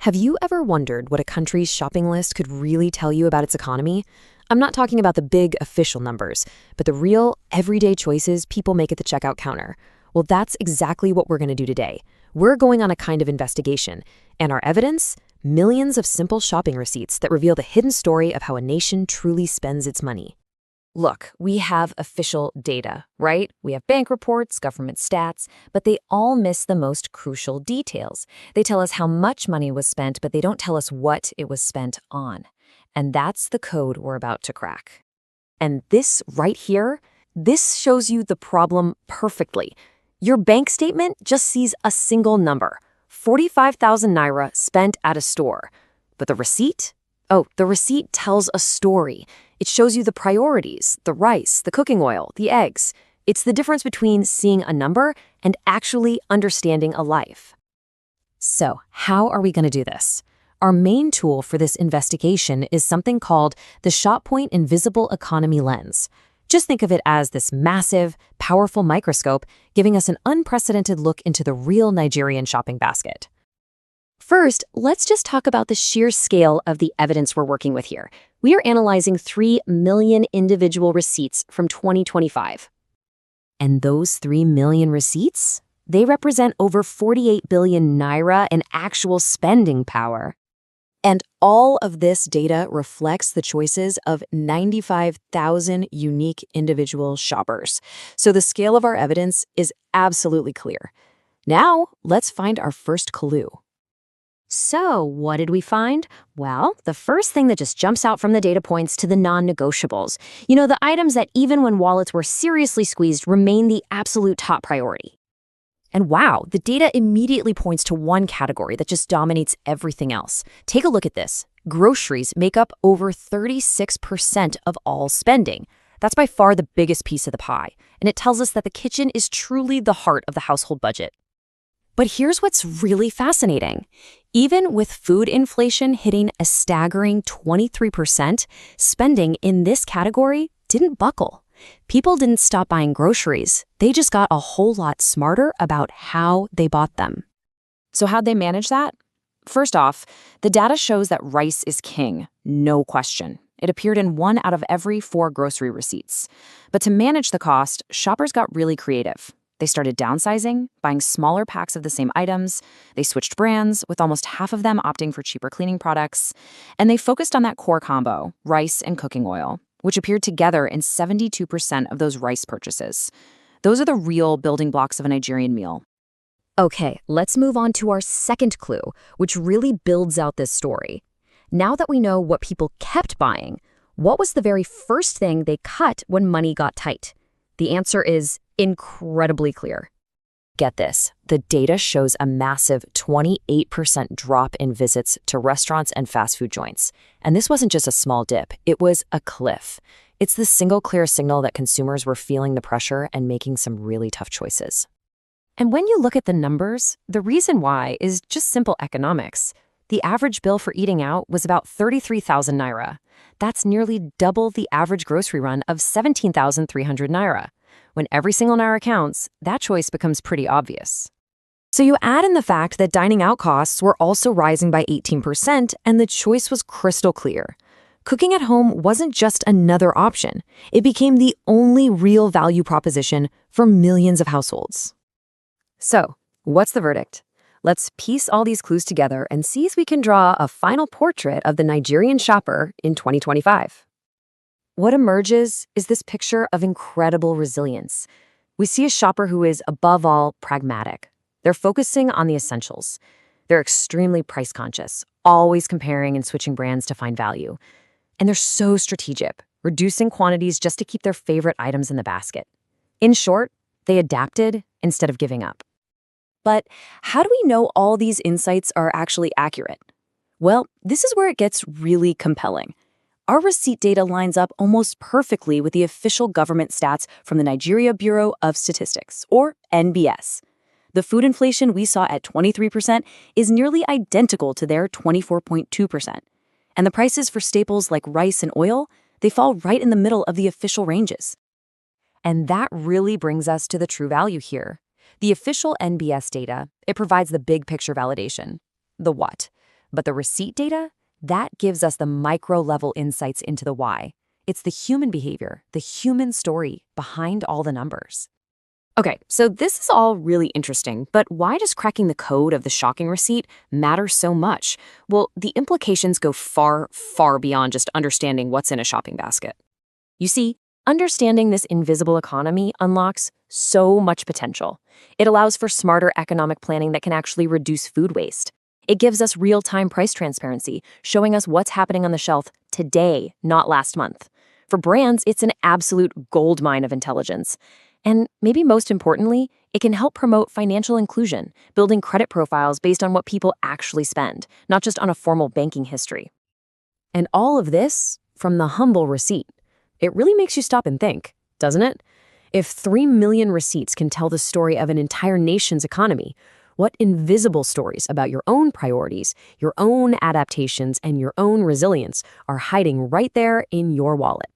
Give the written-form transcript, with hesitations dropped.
Have you ever wondered what a country's shopping list could really tell you about its economy? I'm not talking about the big official numbers, but the real, everyday choices people make at the checkout counter. Well, that's exactly what we're going to do today. We're going on a kind of investigation, and our evidence? Millions of simple shopping receipts that reveal the hidden story of how a nation truly spends its money. Look, we have official data, right? We have bank reports, government stats, but they all miss the most crucial details. They tell us how much money was spent, but they don't tell us what it was spent on. And that's the code we're about to crack. And this right here, this shows you the problem perfectly. Your bank statement just sees a single number, 45,000 naira spent at a store. But the receipt? Oh, the receipt tells a story. It shows you the priorities, the rice, the cooking oil, the eggs. It's the difference between seeing a number and actually understanding a life. So, how are we going to do this? Our main tool for this investigation is something called the Shoppoint Invisible Economy Lens. Just think of it as this massive, powerful microscope giving us an unprecedented look into the real Nigerian shopping basket. First, let's just talk about the sheer scale of the evidence we're working with here. We are analyzing 3 million individual receipts from 2025. And those 3 million receipts? They represent over 48 billion naira in actual spending power. And all of this data reflects the choices of 95,000 unique individual shoppers. So the scale of our evidence is absolutely clear. Now, let's find our first clue. So, what did we find? Well, the first thing that just jumps out from the data points to the non-negotiables. You know, the items that even when wallets were seriously squeezed remain the absolute top priority. And wow, the data immediately points to one category that just dominates everything else. Take a look at this. Groceries make up over 36% of all spending. That's by far the biggest piece of the pie, and it tells us that the kitchen is truly the heart of the household budget. But here's what's really fascinating. Even with food inflation hitting a staggering 23%, spending in this category didn't buckle. People didn't stop buying groceries. They just got a whole lot smarter about how they bought them. So how'd they manage that? First off, the data shows that rice is king, no question. It appeared in 1 out of every 4 grocery receipts. But to manage the cost, shoppers got really creative. They started downsizing, buying smaller packs of the same items. They switched brands, with almost half of them opting for cheaper cleaning products. And they focused on that core combo, rice and cooking oil, which appeared together in 72% of those rice purchases. Those are the real building blocks of a Nigerian meal. Okay, let's move on to our second clue, which really builds out this story. Now that we know what people kept buying, what was the very first thing they cut when money got tight? The answer is incredibly clear. Get this, the data shows a massive 28% drop in visits to restaurants and fast food joints. And this wasn't just a small dip, it was a cliff. It's the single clear signal that consumers were feeling the pressure and making some really tough choices. And when you look at the numbers, the reason why is just simple economics. The average bill for eating out was about 33,000 naira. That's nearly double the average grocery run of 17,300 naira. When every single naira counts, that choice becomes pretty obvious. So you add in the fact that dining out costs were also rising by 18%, and the choice was crystal clear. Cooking at home wasn't just another option. It became the only real value proposition for millions of households. So, what's the verdict? Let's piece all these clues together and see if we can draw a final portrait of the Nigerian shopper in 2025. What emerges is this picture of incredible resilience. We see a shopper who is, above all, pragmatic. They're focusing on the essentials. They're extremely price conscious, always comparing and switching brands to find value. And they're so strategic, reducing quantities just to keep their favorite items in the basket. In short, they adapted instead of giving up. But how do we know all these insights are actually accurate? Well, this is where it gets really compelling. Our receipt data lines up almost perfectly with the official government stats from the Nigeria Bureau of Statistics, or NBS. The food inflation we saw at 23% is nearly identical to their 24.2%. And the prices for staples like rice and oil, they fall right in the middle of the official ranges. And that really brings us to the true value here. The official NBS data, it provides the big picture validation. The what? But the receipt data, that gives us the micro-level insights into the why. It's the human behavior, the human story behind all the numbers. Okay, so this is all really interesting, but why does cracking the code of the shocking receipt matter so much? Well, the implications go far, far beyond just understanding what's in a shopping basket. You see, understanding this invisible economy unlocks so much potential. It allows for smarter economic planning that can actually reduce food waste. It gives us real-time price transparency, showing us what's happening on the shelf today, not last month. For brands, it's an absolute goldmine of intelligence. And maybe most importantly, it can help promote financial inclusion, building credit profiles based on what people actually spend, not just on a formal banking history. And all of this from the humble receipt. It really makes you stop and think, doesn't it? If 3 million receipts can tell the story of an entire nation's economy, what invisible stories about your own priorities, your own adaptations, and your own resilience are hiding right there in your wallet?